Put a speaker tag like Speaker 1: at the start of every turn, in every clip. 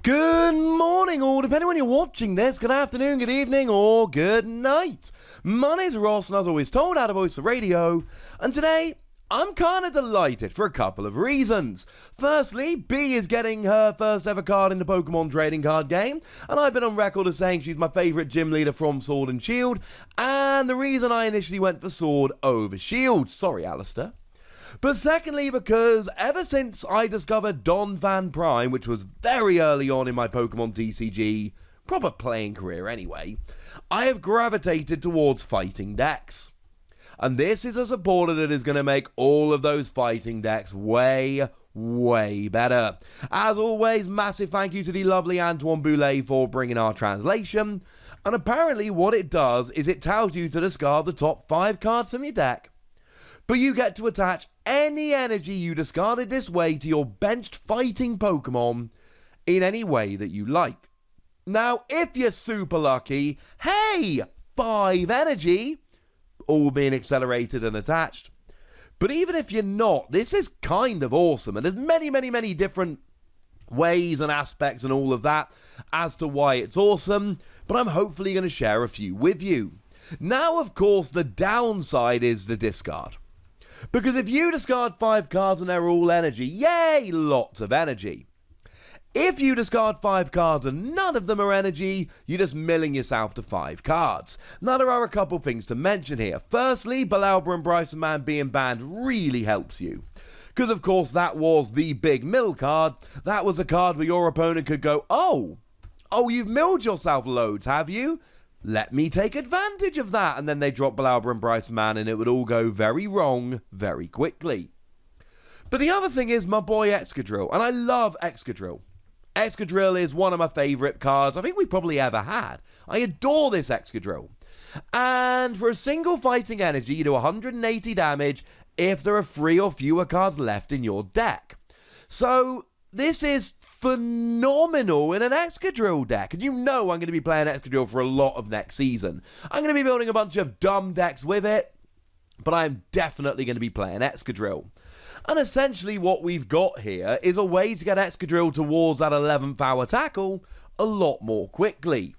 Speaker 1: Good morning, or depending when you're watching this, good afternoon, good evening, or good night. My name's Ross, and as always told, out of voice of radio, and today I'm kind of delighted for a couple of reasons. Firstly, B is getting her first ever card in the Pokemon trading card game, and I've been on record as saying she's my favourite gym leader from Sword and Shield, and the reason I initially went for Sword over Shield. Sorry, Alistair. But secondly, because ever since I discovered Don Van Prime, which was very early on in my Pokemon TCG, proper playing career anyway, I have gravitated towards fighting decks. And this is a supporter that is going to make all of those fighting decks way better. As always, massive thank you to the lovely Antoine Boulet for bringing our translation. And apparently what it does is it tells you to discard the top 5 cards from your deck. But you get to attach any energy you discarded this way to your benched fighting Pokemon in any way that you like. Now, if you're super lucky, hey, 5 energy, all being accelerated and attached. But even if you're not, this is kind of awesome, and there's many different ways and aspects and all of that as to why it's awesome, but I'm hopefully going to share a few with you. Now, of course, the downside is the discard. Because if you discard 5 cards and they're all energy, yay, lots of energy. If you discard 5 cards and none of them are energy, you're just milling yourself to 5 cards. Now, there are a couple things to mention here. Firstly, Balalbra and Bryson Man being banned really helps you. Because, of course, that was the big mill card. That was a card where your opponent could go, oh, you've milled yourself loads, have you? Let me take advantage of that. And then they drop Balalbra and Bryson Man and it would all go very wrong very quickly. But the other thing is my boy Excadrill. And I love Excadrill. Excadrill is one of my favourite cards I think we probably ever had. I adore this Excadrill. And for a single fighting energy, you do 180 damage if there are 3 or fewer cards left in your deck. So this is phenomenal in an Excadrill deck. And you know I'm going to be playing Excadrill for a lot of next season. I'm going to be building a bunch of dumb decks with it, but I'm definitely going to be playing Excadrill. And essentially what we've got here is a way to get Excadrill towards that 11th hour tackle a lot more quickly.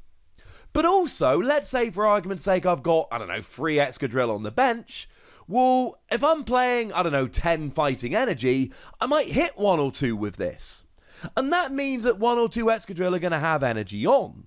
Speaker 1: But also, let's say for argument's sake I've got, 3 Excadrill on the bench. Well, if I'm playing, 10 fighting energy, I might hit 1 or 2 with this. And that means that 1 or 2 Excadrill are going to have energy on.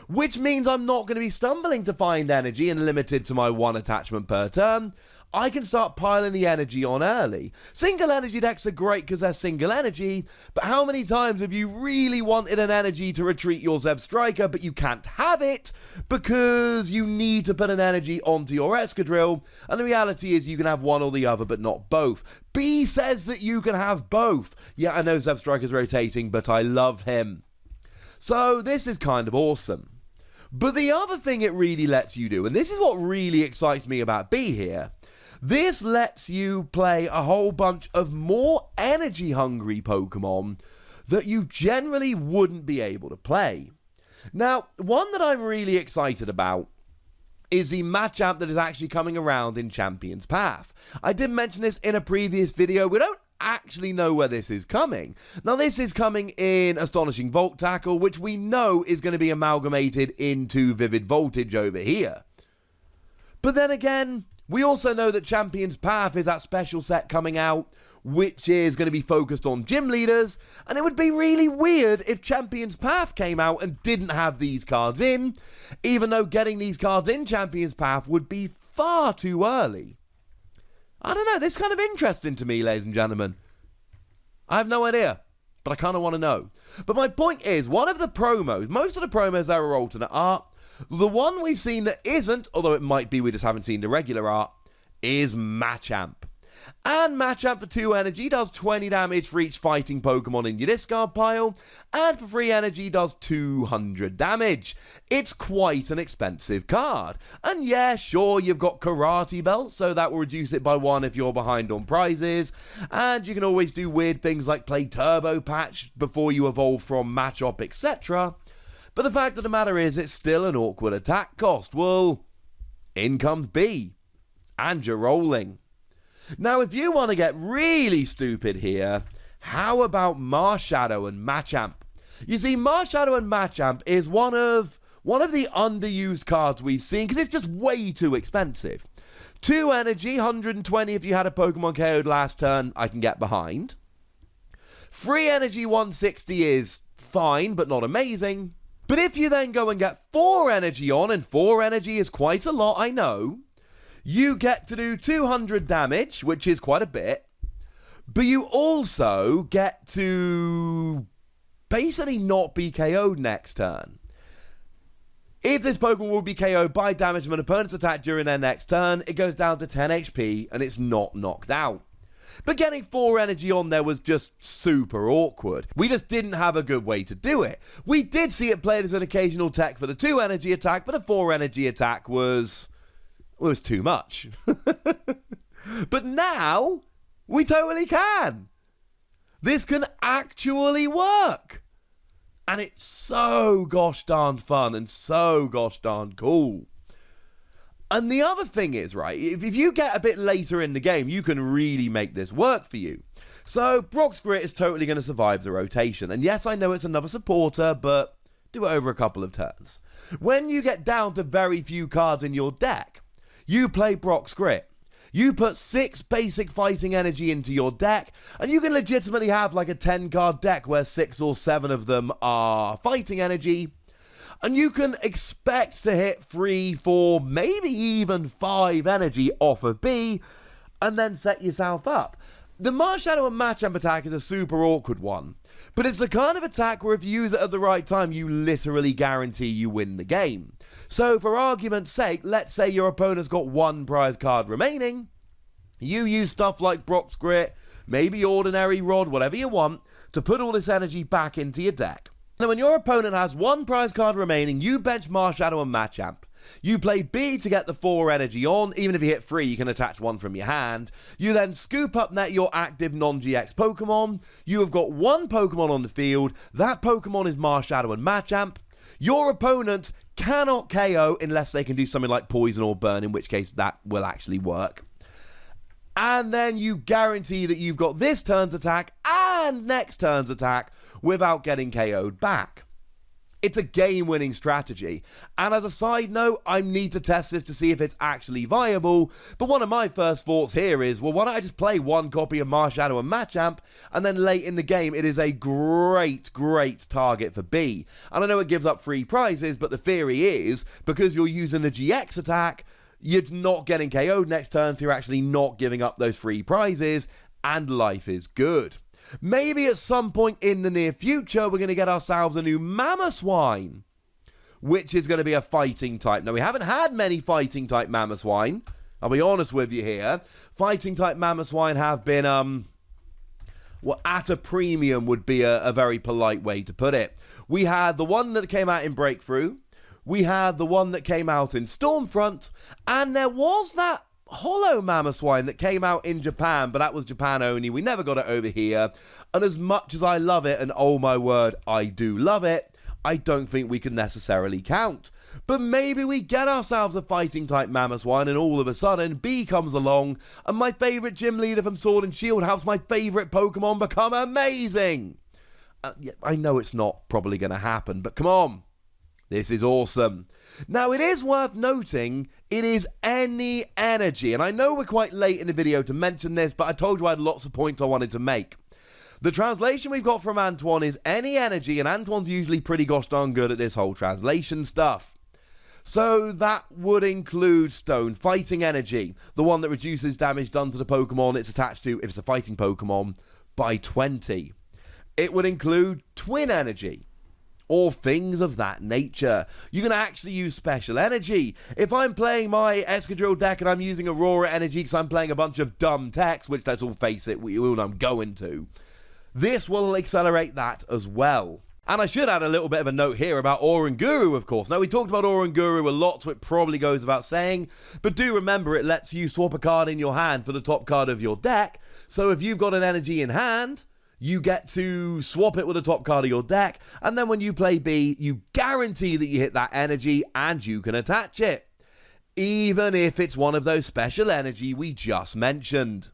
Speaker 1: Which means I'm not going to be stumbling to find energy and limited to my 1 attachment per turn. I can start piling the energy on early. Single energy decks are great because they're single energy, but how many times have you really wanted an energy to retreat your Zeb Striker, but you can't have it because you need to put an energy onto your Excadrill, and the reality is you can have one or the other, but not both. B says that you can have both. Yeah, I know Zeb Striker's rotating, but I love him. So this is kind of awesome. But the other thing it really lets you do, and this is what really excites me about B here, this lets you play a whole bunch of more energy-hungry Pokemon that you generally wouldn't be able to play. Now, one that I'm really excited about is the Machamp that is actually coming around in Champion's Path. I did mention this in a previous video. We don't actually know where this is coming. Now, this is coming in Astonishing Volt Tackle, which we know is going to be amalgamated into Vivid Voltage over here. But then again, we also know that Champion's Path is that special set coming out, which is going to be focused on gym leaders, and it would be really weird if Champion's Path came out and didn't have these cards in, even though getting these cards in Champion's Path would be far too early. I don't know, this is kind of interesting to me, ladies and gentlemen. I have no idea, but I kind of want to know. But my point is, one of the promos, most of the promos that are alternate art, the one we've seen that isn't, although it might be we just haven't seen the regular art, is Machamp. And Machamp for 2 energy does 20 damage for each fighting Pokemon in your discard pile, and for 3 energy does 200 damage. It's quite an expensive card. And yeah, sure, you've got Karate Belt, so that will reduce it by 1 if you're behind on prizes, and you can always do weird things like play Turbo Patch before you evolve from Machop, etc. But the fact of the matter is, it's still an awkward attack cost. Well, in comes B. And you're rolling. Now, if you want to get really stupid here, how about Marshadow and Machamp? You see, Marshadow and Machamp is one of the underused cards we've seen because it's just way too expensive. 2 energy, 120 if you had a Pokemon KO'd last turn, I can get behind. 3 energy, 160 is fine, but not amazing. But if you then go and get 4 energy on, and 4 energy is quite a lot, I know, you get to do 200 damage, which is quite a bit. But you also get to basically not be KO'd next turn. If this Pokemon will be KO'd by damage from an opponent's attack during their next turn, it goes down to 10 HP and it's not knocked out. But getting 4 energy on there was just super awkward. We just didn't have a good way to do it. We did see it played as an occasional tech for the 2 energy attack, but a 4 energy attack was too much. But now, we totally can. This can actually work. And it's so gosh darn fun and so gosh darn cool. And the other thing is, right, if you get a bit later in the game, you can really make this work for you. So, Brock's Grit is totally going to survive the rotation. And yes, I know it's another supporter, but do it over a couple of turns. When you get down to very few cards in your deck, you play Brock's Grit. You put 6 basic fighting energy into your deck, and you can legitimately have like a 10-card deck where 6 or 7 of them are fighting energy. And you can expect to hit 3, 4, maybe even 5 energy off of B, and then set yourself up. The Marshadow and Machamp attack is a super awkward one, but it's the kind of attack where if you use it at the right time, you literally guarantee you win the game. So for argument's sake, let's say your opponent's got 1 prize card remaining. You use stuff like Brock's Grit, maybe Ordinary Rod, whatever you want, to put all this energy back into your deck. Now, when your opponent has 1 prize card remaining, you bench Marshadow and Machamp. You play B to get the 4 energy on. Even if you hit 3, you can attach 1 from your hand. You then scoop up your active non-GX Pokemon. You have got 1 Pokemon on the field. That Pokemon is Marshadow and Machamp. Your opponent cannot KO unless they can do something like Poison or Burn, in which case that will actually work. And then you guarantee that you've got this turn's attack and next turn's attack without getting KO'd back. It's a game-winning strategy. And as a side note, I need to test this to see if it's actually viable. But one of my first thoughts here is, well, why don't I just play 1 copy of Marshadow and Machamp, and then late in the game, it is a great, great target for B. And I know it gives up free prizes, but the theory is, because you're using a GX attack, you're not getting KO'd next turn, so you're actually not giving up those free prizes, and life is good. Maybe at some point in the near future, we're going to get ourselves a new Mamoswine, which is going to be a fighting type. Now, we haven't had many fighting type Mamoswine. I'll be honest with you here. Fighting type Mamoswine have been, well, at a premium would be a very polite way to put it. We had the one that came out in Breakthrough. We had the one that came out in Stormfront. And there was that Hollow Mamoswine that came out in Japan, but that was Japan only. We never got it over here. And as much as I love it, and oh my word, I do love it, I don't think we can necessarily count. But maybe we get ourselves a fighting type Mamoswine and all of a sudden B comes along and my favourite gym leader from Sword and Shield helps my favourite Pokemon become amazing. Yeah, I know it's not probably going to happen, but come on. This is awesome. Now, it is worth noting, it is any energy. And I know we're quite late in the video to mention this, but I told you I had lots of points I wanted to make. The translation we've got from Antoine is any energy, and Antoine's usually pretty gosh darn good at this whole translation stuff. So that would include Stone Fighting Energy, the one that reduces damage done to the Pokemon it's attached to if it's a fighting Pokemon by 20. It would include Twin Energy, or things of that nature. You can actually use Special Energy. If I'm playing my Escadrille deck and I'm using Aurora Energy because I'm playing a bunch of dumb techs, which let's all face it, we all know I'm going to, this will accelerate that as well. And I should add a little bit of a note here about Oranguru, of course. Now, we talked about Oranguru a lot, so it probably goes without saying, but do remember it lets you swap a card in your hand for the top card of your deck. So if you've got an energy in hand, you get to swap it with the top card of your deck, and then when you play B, you guarantee that you hit that energy and you can attach it, even if it's one of those special energy we just mentioned.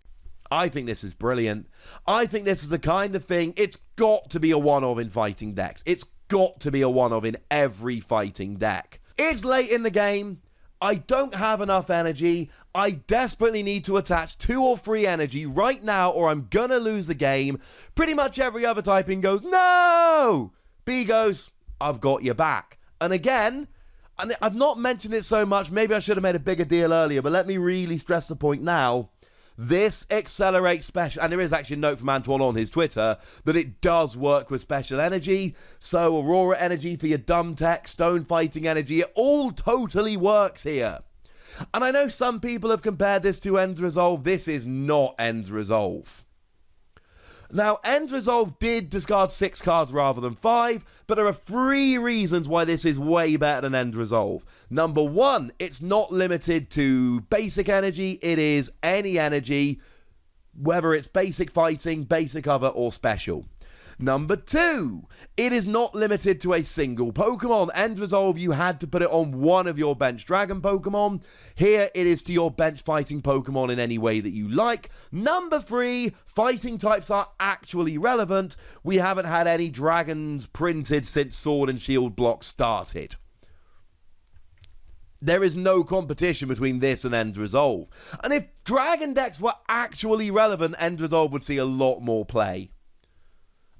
Speaker 1: I think this is brilliant. I think this is the kind of thing, it's got to be a one-of in fighting decks. It's got to be a one-of in every fighting deck. It's late in the game. I don't have enough energy. I desperately need to attach 2 or 3 energy right now or I'm gonna lose the game. Pretty much every other typing goes, no! B goes, I've got your back. And again, and I've not mentioned it so much, maybe I should have made a bigger deal earlier, but let me really stress the point now. This accelerates special, and there is actually a note from Antoine on his Twitter that it does work with special energy. So Aurora energy for your dumb tech, stone fighting energy, it all totally works here. And I know some people have compared this to End Resolve. This is not End Resolve. Now, End Resolve did discard 6 cards rather than 5, but there are 3 reasons why this is way better than End Resolve. Number 1, it's not limited to basic energy, it is any energy, whether it's basic fighting, basic other, or special. Number 2, it is not limited to a single Pokemon. End Resolve, you had to put it on one of your bench Dragon Pokemon. Here, it is to your bench fighting Pokemon in any way that you like. Number 3, fighting types are actually relevant. We haven't had any dragons printed since Sword and Shield blocks started. There is no competition between this and End Resolve. And if Dragon decks were actually relevant, End Resolve would see a lot more play.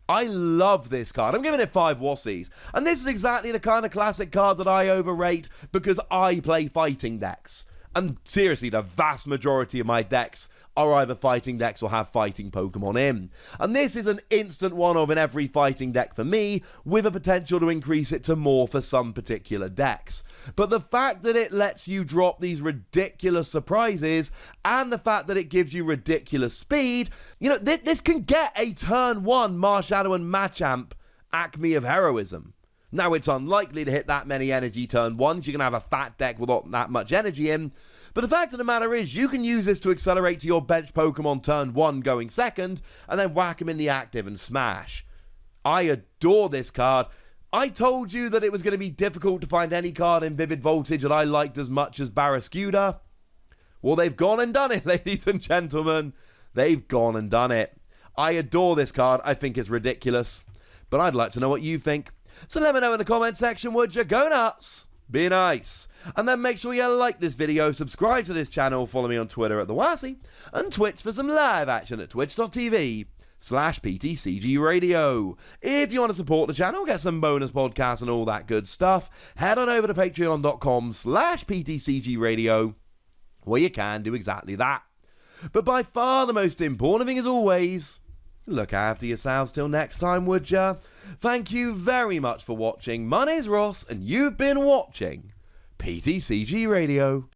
Speaker 1: I love this card. I'm giving it 5 Wassies. And this is exactly the kind of classic card that I overrate because I play fighting decks. And seriously, the vast majority of my decks are either fighting decks or have fighting Pokemon in. And this is an instant one-of in every fighting deck for me, with a potential to increase it to more for some particular decks. But the fact that it lets you drop these ridiculous surprises, and the fact that it gives you ridiculous speed, you know, this can get a turn 1 Marshadow and Machamp acme of heroism. Now, it's unlikely to hit that many energy turn 1s. You're going to have a fat deck with not that much energy in. But the fact of the matter is, you can use this to accelerate to your bench Pokemon turn 1 going second, and then whack him in the active and smash. I adore this card. I told you that it was going to be difficult to find any card in Vivid Voltage that I liked as much as Barraskewda. Well, they've gone and done it, ladies and gentlemen. They've gone and done it. I adore this card. I think it's ridiculous. But I'd like to know what you think. So let me know in the comment section, would you? Go nuts, be nice, and then make sure you like this video, subscribe to this channel, follow me on Twitter at TheWassie, and Twitch for some live action at twitch.tv/PTCG Radio. If you want to support the channel, get some bonus podcasts and all that good stuff, head on over to patreon.com/PTCG Radio, where you can do exactly that. But by far the most important thing, as always, look after yourselves till next time, would ya? Thank you very much for watching. My name's Ross, and you've been watching PTCG Radio.